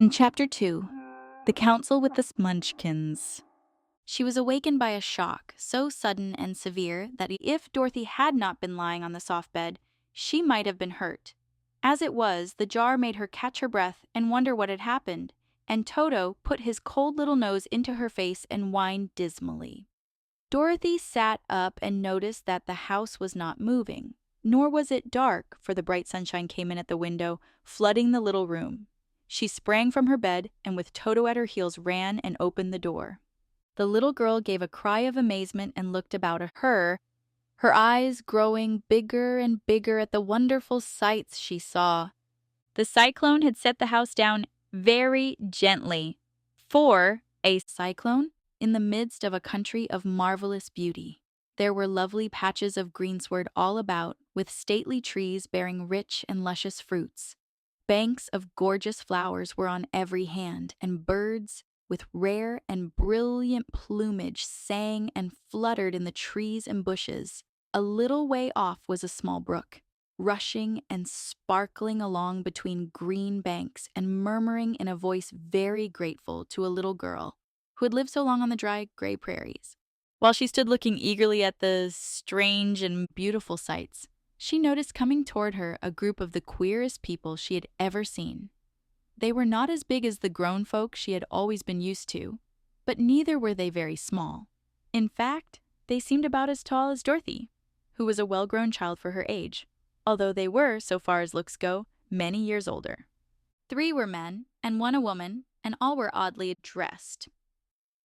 In Chapter 2, The Council with the Munchkins. She was awakened by a shock so sudden and severe that if Dorothy had not been lying on the soft bed, she might have been hurt. As it was, the jar made her catch her breath and wonder what had happened, and Toto put his cold little nose into her face and whined dismally. Dorothy sat up and noticed that the house was not moving, nor was it dark, for the bright sunshine came in at the window, flooding the little room. She sprang from her bed and with Toto at her heels ran and opened the door. The little girl gave a cry of amazement and looked about her eyes growing bigger and bigger at the wonderful sights she saw. The cyclone had set the house down very gently. For a cyclone in the midst of a country of marvelous beauty. There were lovely patches of greensward all about, with stately trees bearing rich and luscious fruits. Banks of gorgeous flowers were on every hand, and birds with rare and brilliant plumage sang and fluttered in the trees and bushes. A little way off was a small brook, rushing and sparkling along between green banks and murmuring in a voice very grateful to a little girl who had lived so long on the dry, gray prairies. While she stood looking eagerly at the strange and beautiful sights, she noticed coming toward her a group of the queerest people she had ever seen. They were not as big as the grown folk she had always been used to, but neither were they very small. In fact, they seemed about as tall as Dorothy, who was a well-grown child for her age, although they were, so far as looks go, many years older. 3 were men and 1 a woman, and all were oddly dressed.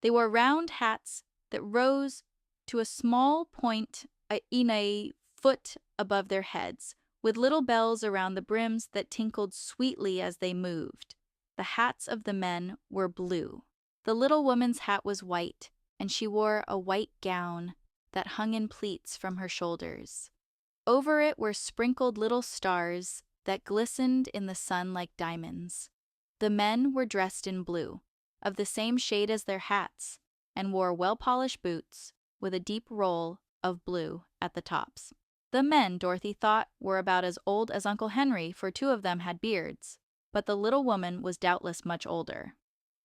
They wore round hats that rose to a small point in a foot above their heads, with little bells around the brims that tinkled sweetly as they moved. The hats of the men were blue. The little woman's hat was white, and she wore a white gown that hung in pleats from her shoulders. Over it were sprinkled little stars that glistened in the sun like diamonds. The men were dressed in blue, of the same shade as their hats, and wore well-polished boots with a deep roll of blue at the tops. The men, Dorothy thought, were about as old as Uncle Henry, for 2 of them had beards, but the little woman was doubtless much older.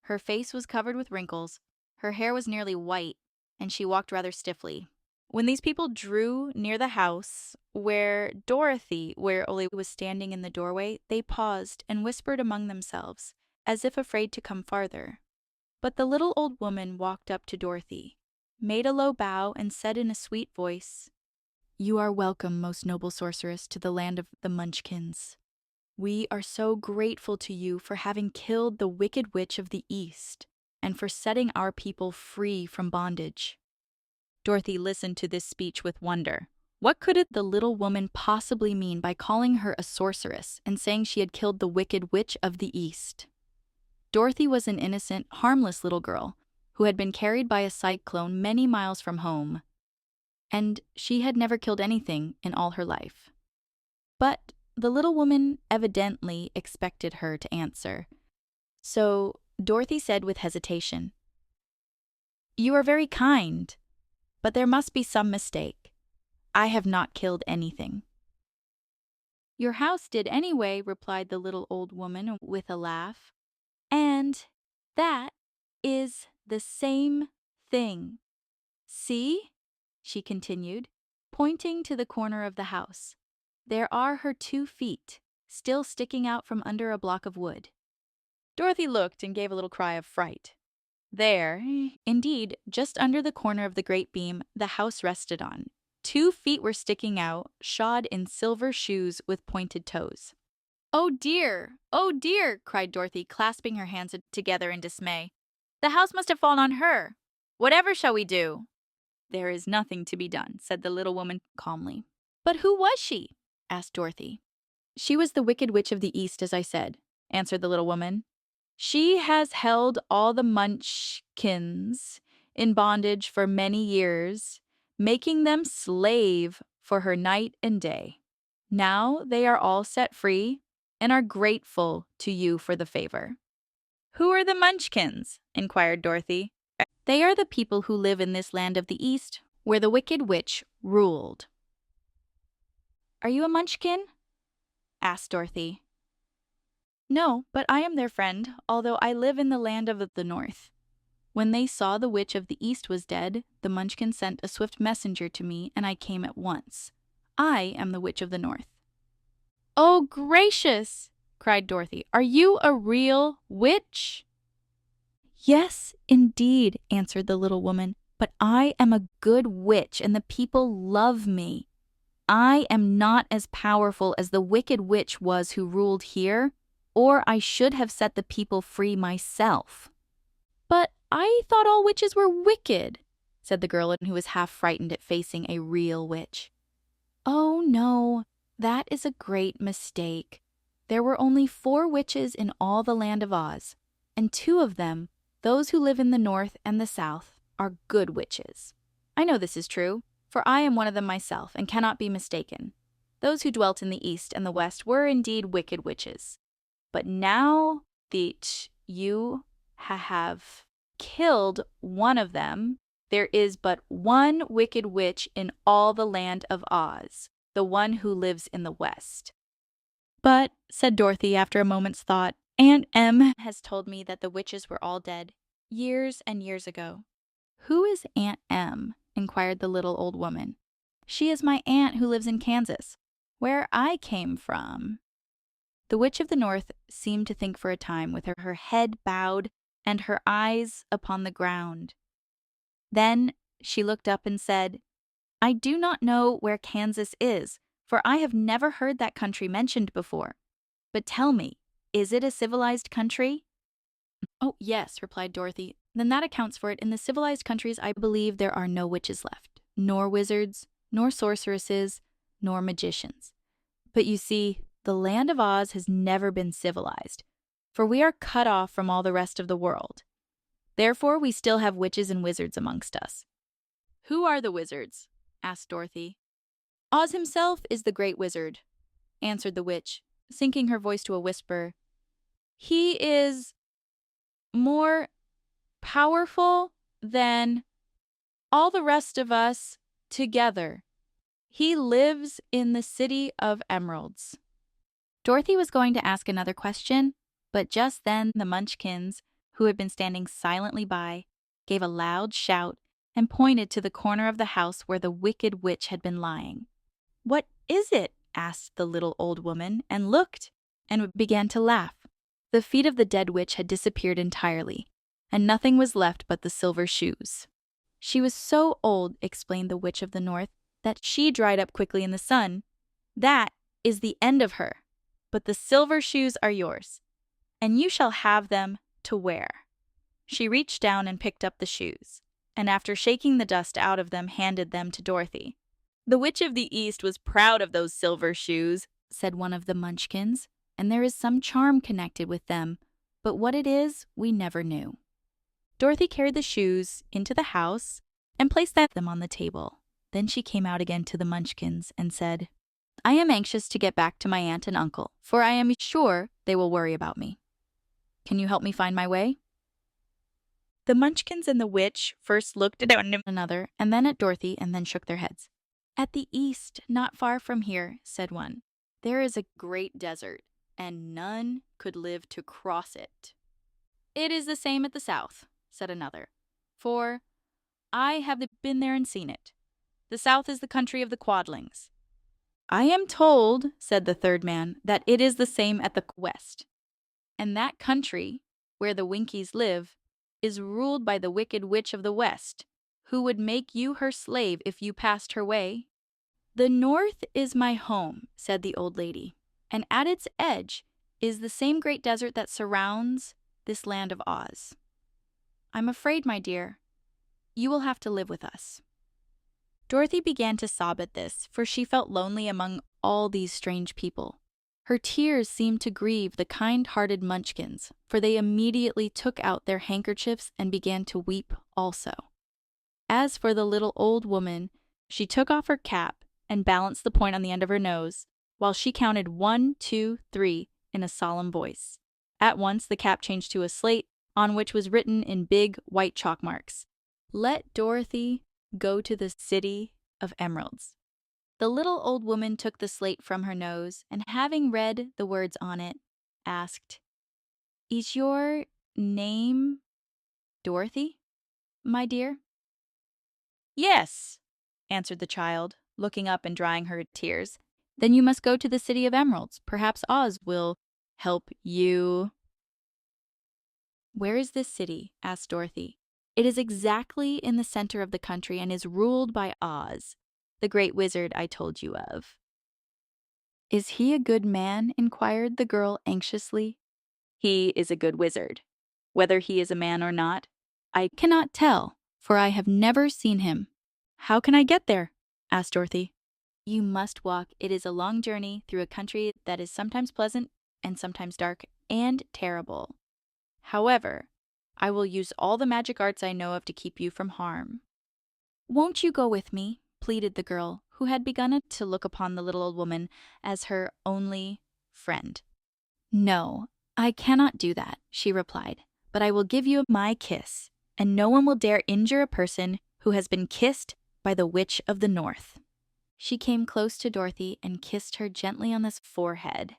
Her face was covered with wrinkles, her hair was nearly white, and she walked rather stiffly. When these people drew near the house where Dorothy was standing in the doorway, they paused and whispered among themselves, as if afraid to come farther. But the little old woman walked up to Dorothy, made a low bow, and said in a sweet voice, "You are welcome, most noble sorceress, to the land of the Munchkins. We are so grateful to you for having killed the wicked witch of the East and for setting our people free from bondage." Dorothy listened to this speech with wonder. What could the little woman possibly mean by calling her a sorceress and saying she had killed the wicked witch of the East? Dorothy was an innocent, harmless little girl who had been carried by a cyclone many miles from home, and she had never killed anything in all her life. But the little woman evidently expected her to answer. So Dorothy said with hesitation, "You are very kind, but there must be some mistake. I have not killed anything." "Your house did anyway," replied the little old woman with a laugh. "And that is the same thing. See?" she continued, pointing to the corner of the house. "There are her 2 feet, still sticking out from under a block of wood." Dorothy looked and gave a little cry of fright. There, indeed, just under the corner of the great beam the house rested on, 2 feet were sticking out, shod in silver shoes with pointed toes. "Oh dear! Oh dear!" cried Dorothy, clasping her hands together in dismay. "The house must have fallen on her. Whatever shall we do?" "There is nothing to be done," said the little woman calmly. "But who was she?" asked Dorothy. "She was the wicked witch of the East, as I said," answered the little woman. "She has held all the Munchkins in bondage for many years, making them slave for her night and day. Now they are all set free and are grateful to you for the favor." "Who are the Munchkins?" inquired Dorothy. "They are the people who live in this land of the East, where the wicked witch ruled." "Are you a Munchkin?" asked Dorothy. No, but I am their friend, although I live in the land of the north. When they saw the witch of the east was dead, the Munchkin sent a swift messenger to me, and I came at once. I am the witch of the north. Oh, gracious! Cried Dorothy. Are you a real witch? Yes, indeed, answered the little woman, but I am a good witch, and the people love me. I am not as powerful as the wicked witch was who ruled here, or I should have set the people free myself. But I thought all witches were wicked, said the girl who was half frightened at facing a real witch. Oh, no, that is a great mistake. There were only 4 witches in all the land of Oz, and 2 of them, those who live in the north and the south, are good witches. I know this is true, for I am one of them myself and cannot be mistaken. Those who dwelt in the east and the west were indeed wicked witches. But now that you have killed one of them, there is but one wicked witch in all the land of Oz, the one who lives in the west. But, said Dorothy after a moment's thought, Aunt Em has told me that the witches were all dead, years and years ago. Who is Aunt Em? Inquired the little old woman. She is my aunt who lives in Kansas, where I came from. The witch of the north seemed to think for a time with her head bowed and her eyes upon the ground. Then she looked up and said, I do not know where Kansas is, for I have never heard that country mentioned before. But tell me, is it a civilized country? Oh, yes, replied Dorothy. Then that accounts for it. In the civilized countries, I believe there are no witches left, nor wizards, nor sorceresses, nor magicians. But you see, the land of Oz has never been civilized, for we are cut off from all the rest of the world. Therefore, we still have witches and wizards amongst us. Who are the wizards? Asked Dorothy. Oz himself is the great wizard, answered the witch, sinking her voice to a whisper. He is more powerful than all the rest of us together. He lives in the city of emeralds. Dorothy was going to ask another question, but just then the Munchkins, who had been standing silently by, gave a loud shout and pointed to the corner of the house where the wicked witch had been lying. What is it? Asked the little old woman, and looked, and began to laugh. The feet of the dead witch had disappeared entirely, and nothing was left but the silver shoes. She was so old, explained the witch of the north, that she dried up quickly in the sun. That is the end of her. But the silver shoes are yours, and you shall have them to wear. She reached down and picked up the shoes, and after shaking the dust out of them, handed them to Dorothy. The witch of the east was proud of those silver shoes, said one of the Munchkins, and there is some charm connected with them, but what it is, we never knew. Dorothy carried the shoes into the house and placed them on the table. Then she came out again to the Munchkins and said, I am anxious to get back to my aunt and uncle, for I am sure they will worry about me. Can you help me find my way? The Munchkins and the witch first looked at one another, and then at Dorothy, and then shook their heads. At the east, not far from here, said one, there is a great desert, and none could live to cross it. It is the same at the south, said another, for I have been there and seen it. The south is the country of the Quadlings. I am told, said the third man, that it is the same at the west. And that country, where the Winkies live, is ruled by the wicked witch of the west, who would make you her slave if you passed her way. The north is my home, said the old lady, and at its edge is the same great desert that surrounds this land of Oz. I'm afraid, my dear, you will have to live with us. Dorothy began to sob at this, for she felt lonely among all these strange people. Her tears seemed to grieve the kind-hearted Munchkins, for they immediately took out their handkerchiefs and began to weep also. As for the little old woman, she took off her cap and balanced the point on the end of her nose, while she counted 1, 2, 3 in a solemn voice. At once the cap changed to a slate, on which was written in big white chalk marks, Let Dorothy go to the city of emeralds. The little old woman took the slate from her nose, and having read the words on it, asked, Is your name Dorothy, my dear? Yes, answered the child, looking up and drying her tears. Then you must go to the City of Emeralds. Perhaps Oz will help you. Where is this city? Asked Dorothy. It is exactly in the center of the country and is ruled by Oz, the great wizard I told you of. Is he a good man? Inquired the girl anxiously. He is a good wizard. Whether he is a man or not, I cannot tell, for I have never seen him. How can I get there? Asked Dorothy. You must walk. It is a long journey through a country that is sometimes pleasant and sometimes dark and terrible. However, I will use all the magic arts I know of to keep you from harm. Won't you go with me? Pleaded the girl, who had begun to look upon the little old woman as her only friend. No, I cannot do that, she replied, but I will give you my kiss, and no one will dare injure a person who has been kissed by the Witch of the North. She came close to Dorothy and kissed her gently on the forehead.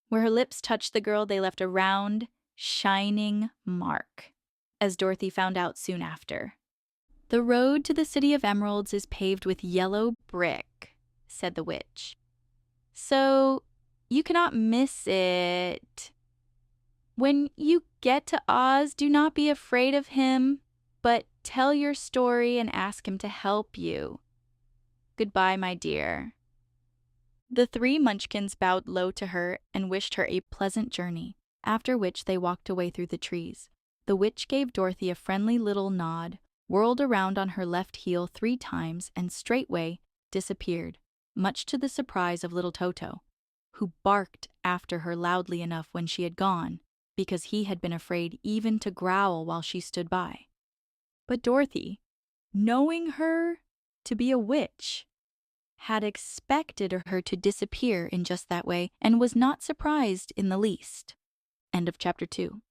Where her lips touched the girl, they left a round, shining mark, as Dorothy found out soon after. The road to the City of Emeralds is paved with yellow brick, said the witch. So you cannot miss it. When you get to Oz, do not be afraid of him, but tell your story and ask him to help you. Goodbye, my dear. The three Munchkins bowed low to her and wished her a pleasant journey, after which they walked away through the trees. The witch gave Dorothy a friendly little nod, whirled around on her left heel 3 times, and straightway disappeared, much to the surprise of little Toto, who barked after her loudly enough when she had gone, because he had been afraid even to growl while she stood by. But Dorothy, knowing her to be a witch, had expected her to disappear in just that way and was not surprised in the least. End of chapter 2.